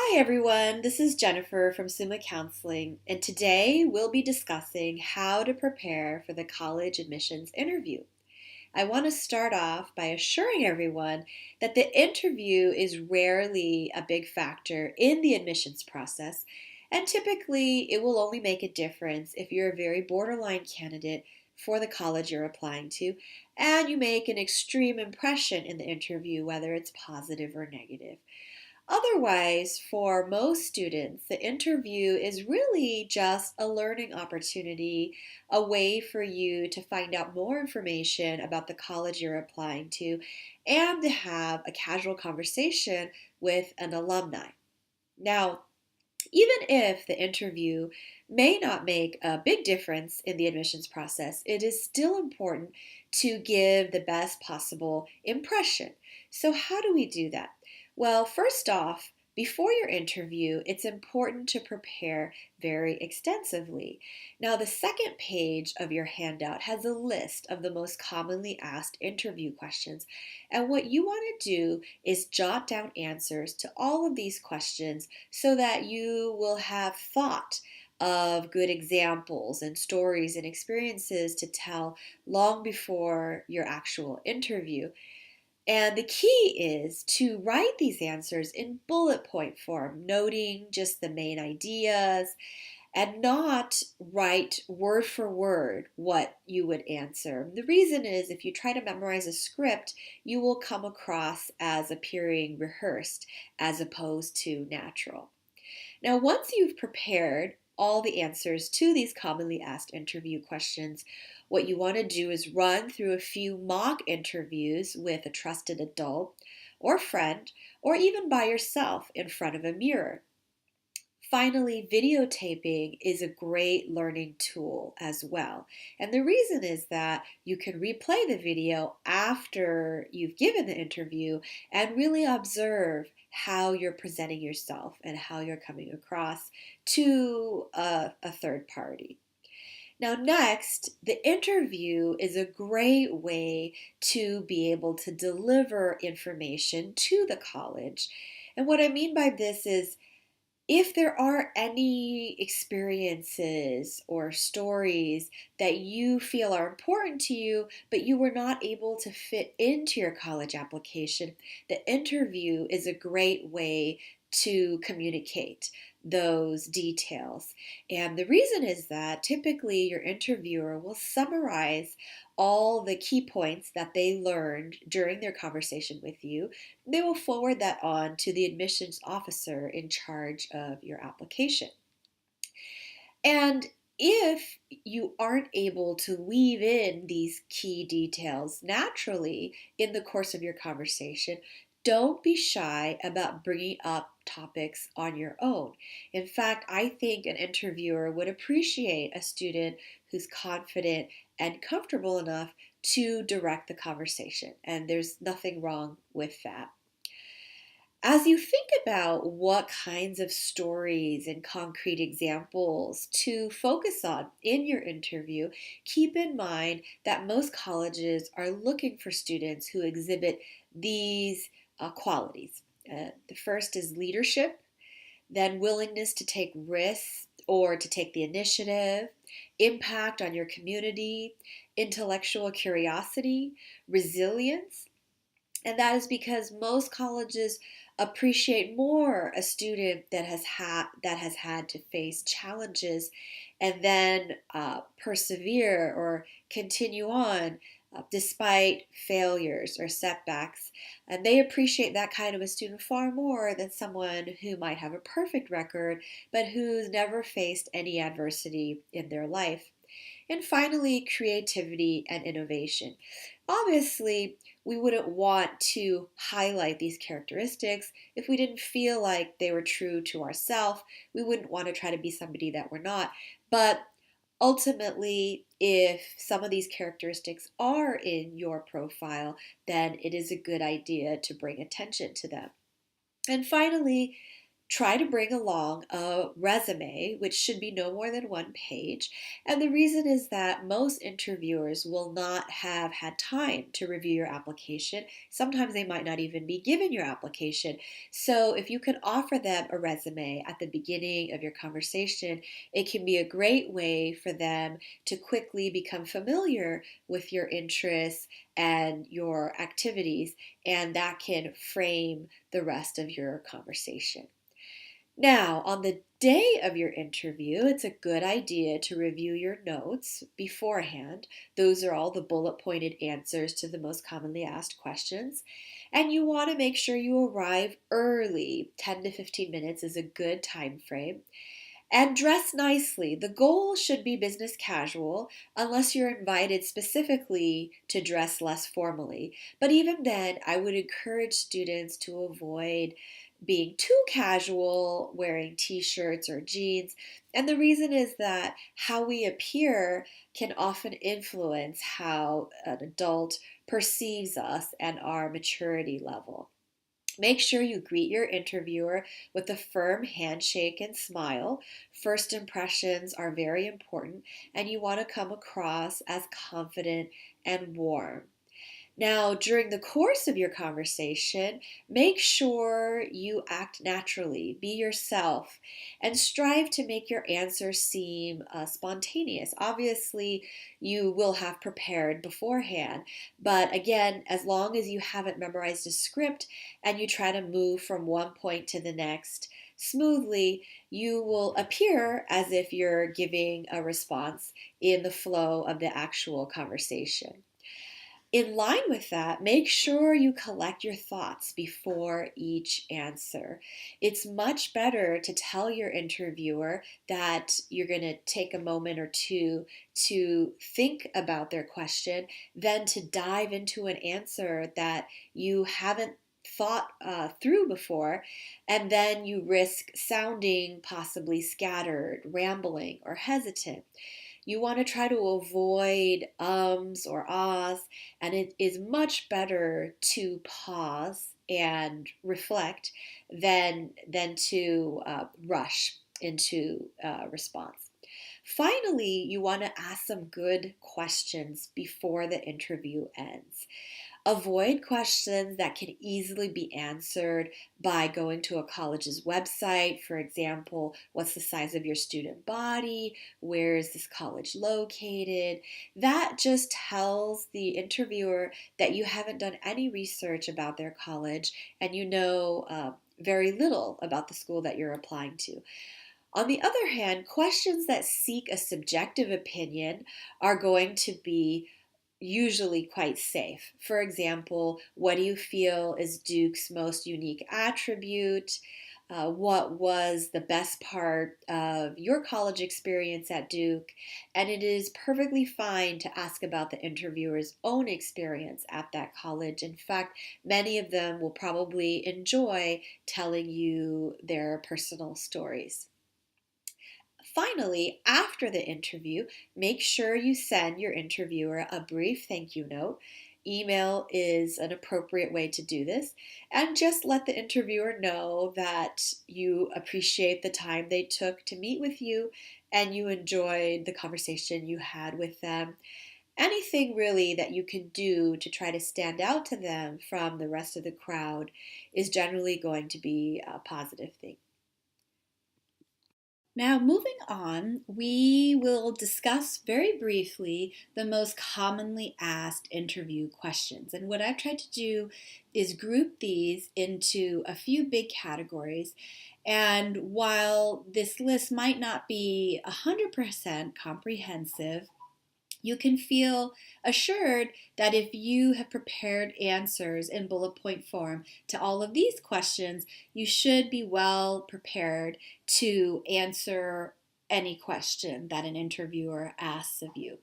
Hi everyone, this is Jennifer from Summa Counseling, and today we'll be discussing how to prepare for the college admissions interview. I want to start off by assuring everyone that the interview is rarely a big factor in the admissions process, and typically it will only make a difference if you're a very borderline candidate for the college you're applying to, and you make an extreme impression in the interview, whether it's positive or negative. Otherwise, for most students, the interview is really just a learning opportunity, a way for you to find out more information about the college you're applying to, and to have a casual conversation with an alumni. Now, even if the interview may not make a big difference in the admissions process, it is still important to give the best possible impression. So, how do we do that? Well, first off, before your interview, it's important to prepare very extensively. Now, the second page of your handout has a list of the most commonly asked interview questions. And what you want to do is jot down answers to all of these questions so that you will have thought of good examples and stories and experiences to tell long before your actual interview. And the key is to write these answers in bullet point form, noting just the main ideas and not write word for word what you would answer. The reason is if you try to memorize a script, you will come across as appearing rehearsed as opposed to natural. Now, once you've prepared all the answers to these commonly asked interview questions, what you want to do is run through a few mock interviews with a trusted adult or friend, or even by yourself in front of a mirror. Finally, videotaping is a great learning tool as well. And the reason is that you can replay the video after you've given the interview and really observe how you're presenting yourself and how you're coming across to a third party. Now, next, the interview is a great way to be able to deliver information to the college. And what I mean by this is if there are any experiences or stories that you feel are important to you, but you were not able to fit into your college application, the interview is a great way to communicate those details. And the reason is that typically your interviewer will summarize all the key points that they learned during their conversation with you. They will forward that on to the admissions officer in charge of your application. And if you aren't able to weave in these key details naturally in the course of your conversation, don't be shy about bringing up topics on your own. In fact, I think an interviewer would appreciate a student who's confident and comfortable enough to direct the conversation, and there's nothing wrong with that. As you think about what kinds of stories and concrete examples to focus on in your interview, keep in mind that most colleges are looking for students who exhibit these qualities. The first is leadership, then willingness to take risks or to take the initiative, impact on your community, intellectual curiosity, resilience, and that is because most colleges appreciate more a student that has had to face challenges and then persevere or continue on despite failures or setbacks. And they appreciate that kind of a student far more than someone who might have a perfect record but who's never faced any adversity in their life. And finally, creativity and innovation. Obviously, we wouldn't want to highlight these characteristics if we didn't feel like they were true to ourselves. We wouldn't want to try to be somebody that we're not. But ultimately, if some of these characteristics are in your profile, then it is a good idea to bring attention to them. And finally, Try to bring along a resume, which should be no more than 1 page. And the reason is that most interviewers will not have had time to review your application. Sometimes they might not even be given your application. So if you can offer them a resume at the beginning of your conversation, it can be a great way for them to quickly become familiar with your interests and your activities, and that can frame the rest of your conversation. Now, on the day of your interview, it's a good idea to review your notes beforehand. Those are all the bullet pointed answers to the most commonly asked questions. And you want to make sure you arrive early. 10 to 15 minutes is a good time frame. And dress nicely. The goal should be business casual, unless you're invited specifically to dress less formally. But even then, I would encourage students to avoid being too casual, wearing t-shirts or jeans. And the reason is that how we appear can often influence how an adult perceives us and our maturity level. Make sure you greet your interviewer with a firm handshake and smile. First impressions are very important, and you want to come across as confident and warm. Now, during the course of your conversation, make sure you act naturally, be yourself, and strive to make your answers seem spontaneous. Obviously, you will have prepared beforehand, but again, as long as you haven't memorized a script and you try to move from one point to the next smoothly, you will appear as if you're giving a response in the flow of the actual conversation. In line with that, make sure you collect your thoughts before each answer. It's much better to tell your interviewer that you're going to take a moment or two to think about their question than to dive into an answer that you haven't thought through before, and then you risk sounding possibly scattered, rambling, or hesitant. You want to try to avoid ums or ahs, and it is much better to pause and reflect than to rush into response. Finally, you want to ask some good questions before the interview ends. Avoid questions that can easily be answered by going to a college's website. For example, what's the size of your student body? Where is this college located? That just tells the interviewer that you haven't done any research about their college and you know very little about the school that you're applying to. On the other hand, questions that seek a subjective opinion are going to be usually quite safe. For example, what do you feel is Duke's most unique attribute? What was the best part of your college experience at Duke? And it is perfectly fine to ask about the interviewer's own experience at that college. In fact, many of them will probably enjoy telling you their personal stories. Finally, after the interview, make sure you send your interviewer a brief thank you note. Email is an appropriate way to do this. And just let the interviewer know that you appreciate the time they took to meet with you and you enjoyed the conversation you had with them. Anything really that you can do to try to stand out to them from the rest of the crowd is generally going to be a positive thing. Now, moving on, we will discuss very briefly the most commonly asked interview questions. And what I've tried to do is group these into a few big categories. And while this list might not be 100% comprehensive, you can feel assured that if you have prepared answers in bullet point form to all of these questions, you should be well prepared to answer any question that an interviewer asks of you.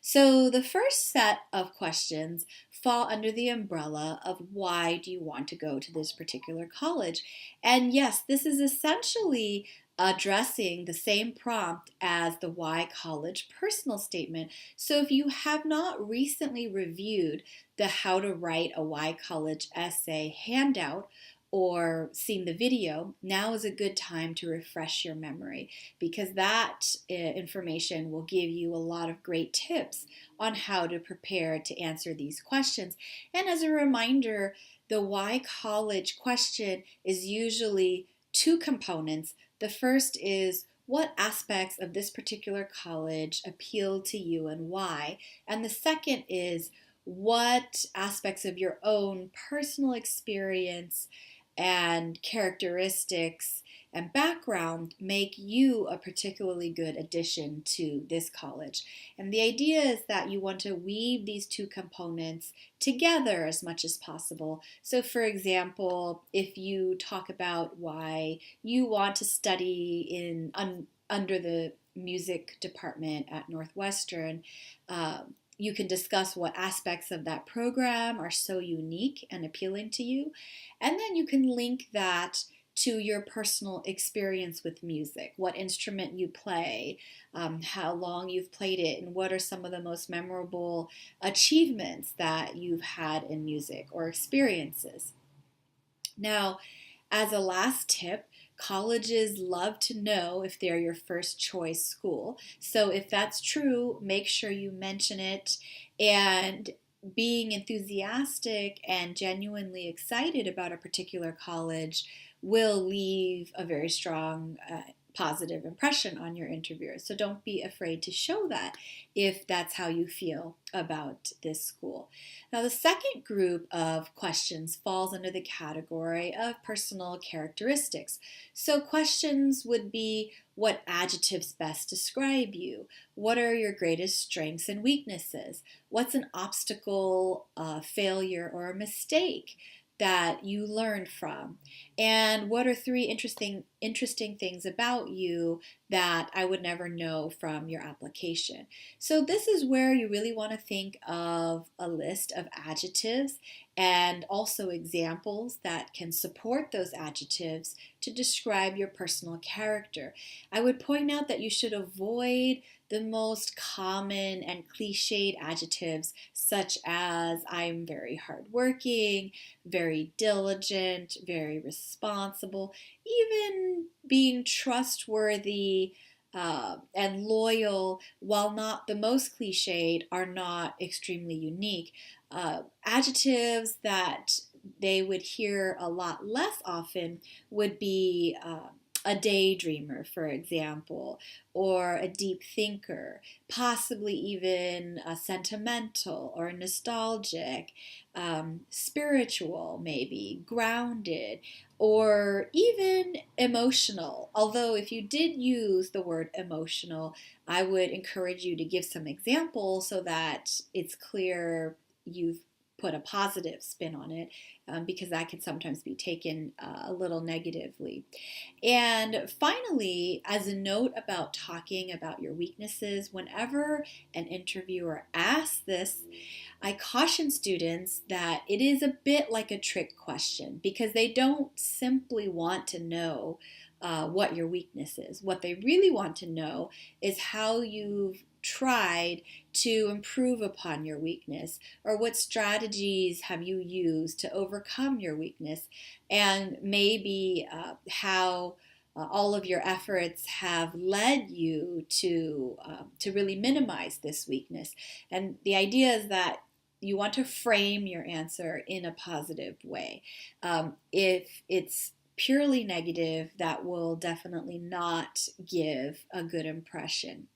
So the first set of questions fall under the umbrella of why do you want to go to this particular college? And yes, this is essentially addressing the same prompt as the why college personal statement. So if you have not recently reviewed the how to write a why college essay handout, or seen the video, now is a good time to refresh your memory, because that information will give you a lot of great tips on how to prepare to answer these questions. And as a reminder, the why college question is usually two components. The first is, what aspects of this particular college appeal to you and why? And the second is, what aspects of your own personal experience and characteristics and background make you a particularly good addition to this college. And the idea is that you want to weave these two components together as much as possible. So for example, if you talk about why you want to study under the music department at Northwestern, you can discuss what aspects of that program are so unique and appealing to you. And then you can link that to your personal experience with music, what instrument you play, how long you've played it, and what are some of the most memorable achievements that you've had in music or experiences. Now, as a last tip, colleges love to know if they're your first choice school. So if that's true, make sure you mention it. And being enthusiastic and genuinely excited about a particular college will leave a very strong positive impression on your interviewers. So don't be afraid to show that if that's how you feel about this school. Now, the second group of questions falls under the category of personal characteristics. So questions would be, what adjectives best describe you? What are your greatest strengths and weaknesses? What's an obstacle, failure, or a mistake that you learned from? And what are three interesting things about you that I would never know from your application? So this is where you really want to think of a list of adjectives and also examples that can support those adjectives to describe your personal character. I would point out that you should avoid the most common and cliched adjectives, such as I'm very hardworking, very diligent, very responsible, even being trustworthy and loyal, while not the most cliched, are not extremely unique. Adjectives that they would hear a lot less often would be a daydreamer, for example, or a deep thinker, possibly even a sentimental or nostalgic, spiritual maybe, grounded, or even emotional. Although if you did use the word emotional, I would encourage you to give some examples so that it's clear you've put a positive spin on it, because that can sometimes be taken a little negatively. And finally, as a note about talking about your weaknesses, whenever an interviewer asks this, I caution students that it is a bit like a trick question, because they don't simply want to know what your weakness is. What they really want to know is how you've tried to improve upon your weakness, or what strategies have you used to overcome your weakness, and maybe how all of your efforts have led you to really minimize this weakness. And the idea is that you want to frame your answer in a positive way. If it's purely negative, that will definitely not give a good impression.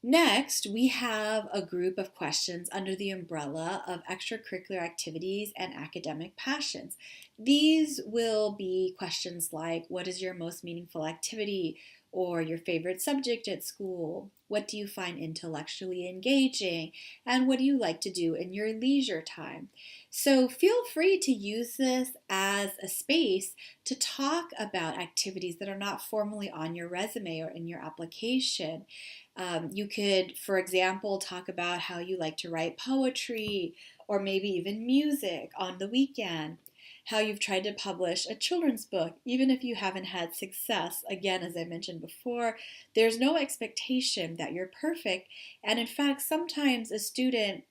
Next, we have a group of questions under the umbrella of extracurricular activities and academic passions. These will be questions like, what is your most meaningful activity or your favorite subject at school? What do you find intellectually engaging? And what do you like to do in your leisure time? So feel free to use this as a space to talk about activities that are not formally on your resume or in your application. You could, for example, talk about how you like to write poetry or maybe even music on the weekend, how you've tried to publish a children's book, even if you haven't had success. Again, as I mentioned before, there's no expectation that you're perfect. And in fact, sometimes a student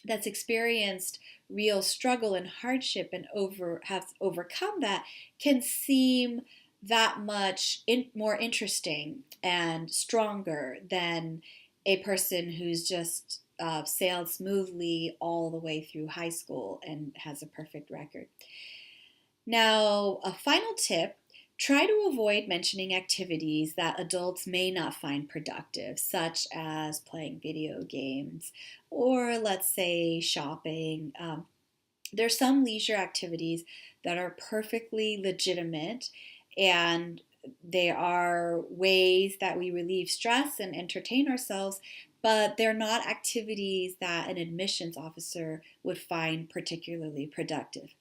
that's experienced real struggle and hardship and has overcome that can seem that much more interesting and stronger than a person who's just sailed smoothly all the way through high school and has a perfect record. Now, a final tip: try to avoid mentioning activities that adults may not find productive, such as playing video games or, let's say, shopping. There's some leisure activities that are perfectly legitimate, and they are ways that we relieve stress and entertain ourselves, but they're not activities that an admissions officer would find particularly productive.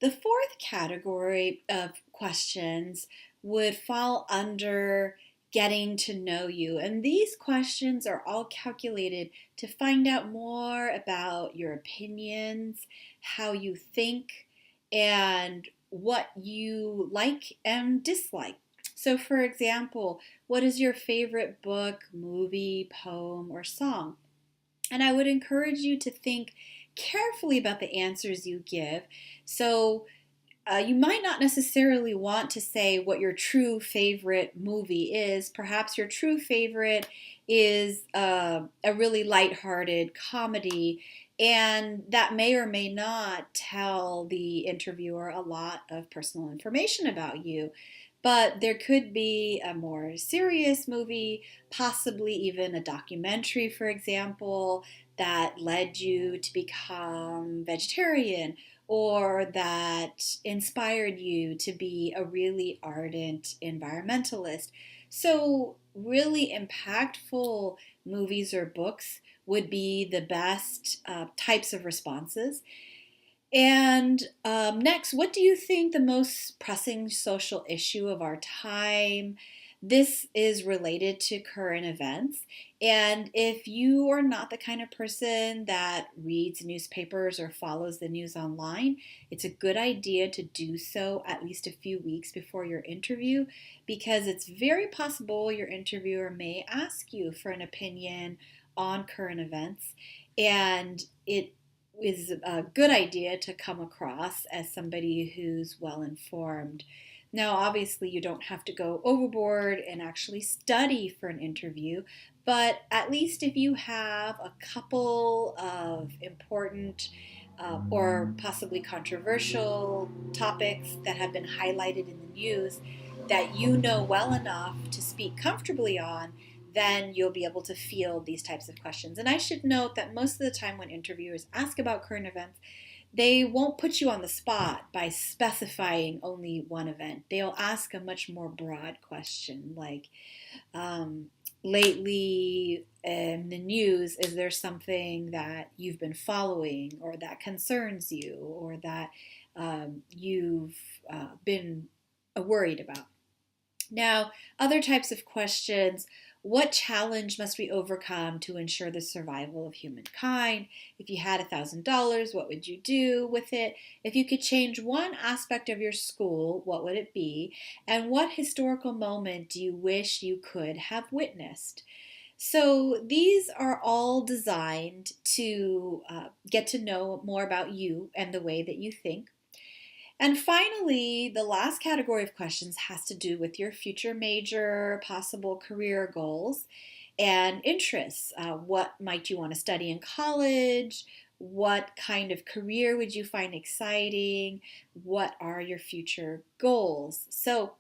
The fourth category of questions would fall under getting to know you. And these questions are all calculated to find out more about your opinions, how you think, and what you like and dislike. So, for example, what is your favorite book, movie, poem, or song? And I would encourage you to think carefully about the answers you give. So, you might not necessarily want to say what your true favorite movie is. Perhaps your true favorite is a really lighthearted comedy, and that may or may not tell the interviewer a lot of personal information about you. But there could be a more serious movie, possibly even a documentary, for example, that led you to become vegetarian or that inspired you to be a really ardent environmentalist. So, really impactful movies or books would be the best types of responses. And next, what do you think the most pressing social issue of our time? This is related to current events. And if you are not the kind of person that reads newspapers or follows the news online, it's a good idea to do so at least a few weeks before your interview, because it's very possible your interviewer may ask you for an opinion on current events. And it is a good idea to come across as somebody who's well informed. Now, obviously, you don't have to go overboard and actually study for an interview, but at least if you have a couple of important or possibly controversial topics that have been highlighted in the news that you know well enough to speak comfortably on, then you'll be able to field these types of questions. And I should note that most of the time when interviewers ask about current events, they won't put you on the spot by specifying only one event. They'll ask a much more broad question like, lately in the news, is there something that you've been following or that concerns you or that you've been worried about? Now, other types of questions: what challenge must we overcome to ensure the survival of humankind? If you had $1,000, what would you do with it? If you could change one aspect of your school, what would it be? And what historical moment do you wish you could have witnessed? So these are all designed to get to know more about you and the way that you think. And finally, the last category of questions has to do with your future major, possible career goals, and interests. What might you want to study in college? What kind of career would you find exciting? What are your future goals? So,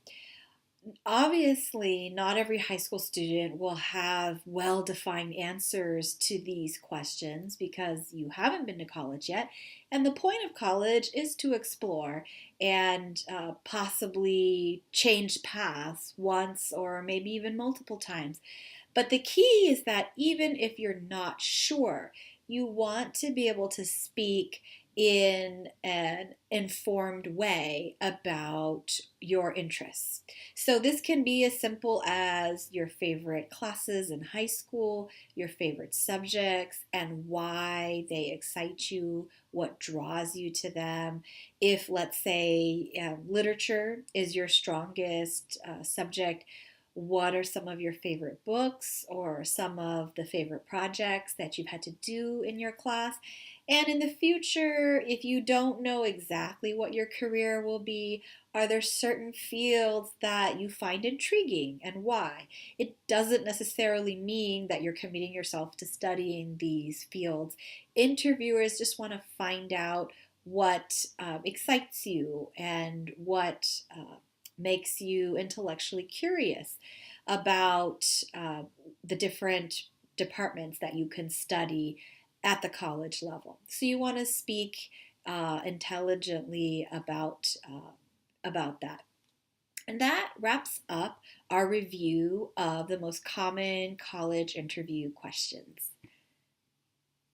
obviously, not every high school student will have well defined answers to these questions because you haven't been to college yet. And the point of college is to explore and possibly change paths once or maybe even multiple times. But the key is that even if you're not sure, you want to be able to speak in an informed way about your interests. So this can be as simple as your favorite classes in high school, your favorite subjects, and why they excite you, what draws you to them. If, let's say, literature is your strongest subject, What are some of your favorite books or some of the favorite projects that you've had to do in your class? And in the future, if you don't know exactly what your career will be, are there certain fields that you find intriguing and why? It doesn't necessarily mean that you're committing yourself to studying these fields. Interviewers just want to find out what excites you and what makes you intellectually curious about the different departments that you can study at the college level. So you want to speak intelligently about that. And that wraps up our review of the most common college interview questions.